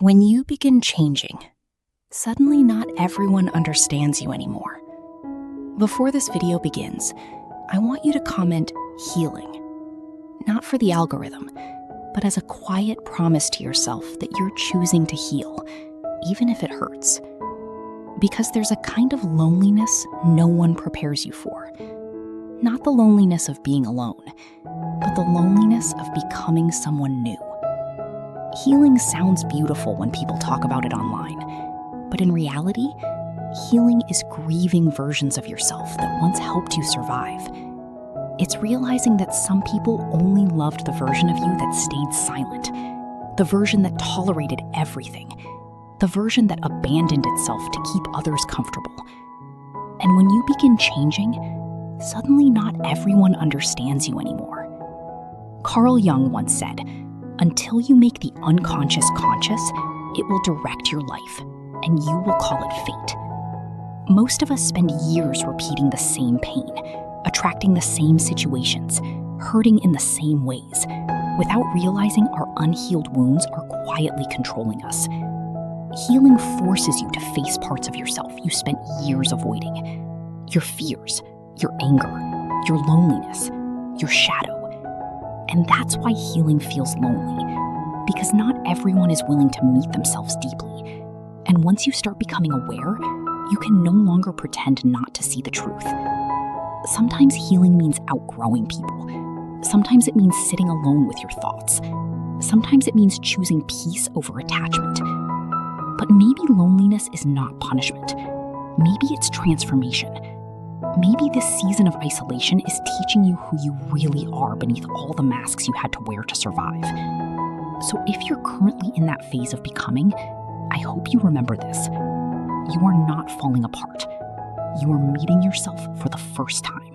When you begin changing, suddenly not everyone understands you anymore. Before this video begins, I want you to comment healing, not for the algorithm, but as a quiet promise to yourself that you're choosing to heal, even if it hurts. Because there's a kind of loneliness no one prepares you for. Not the loneliness of being alone, but the loneliness of becoming someone new. Healing sounds beautiful when people talk about it online, but in reality, healing is grieving versions of yourself that once helped you survive. It's realizing that some people only loved the version of you that stayed silent, the version that tolerated everything, the version that abandoned itself to keep others comfortable. And when you begin changing, suddenly not everyone understands you anymore. Carl Jung once said, "Until you make the unconscious conscious, it will direct your life, and you will call it fate." Most of us spend years repeating the same pain, attracting the same situations, hurting in the same ways, without realizing our unhealed wounds are quietly controlling us. Healing forces you to face parts of yourself you spent years avoiding. Your fears, your anger, your loneliness, your shadow. And that's why healing feels lonely, because not everyone is willing to meet themselves deeply. And once you start becoming aware, you can no longer pretend not to see the truth. Sometimes healing means outgrowing people. Sometimes it means sitting alone with your thoughts. Sometimes it means choosing peace over attachment. But maybe loneliness is not punishment. Maybe it's transformation. Maybe this season of isolation is teaching you who you really are beneath all the masks you had to wear to survive. So if you're currently in that phase of becoming, I hope you remember this. You are not falling apart. You are meeting yourself for the first time.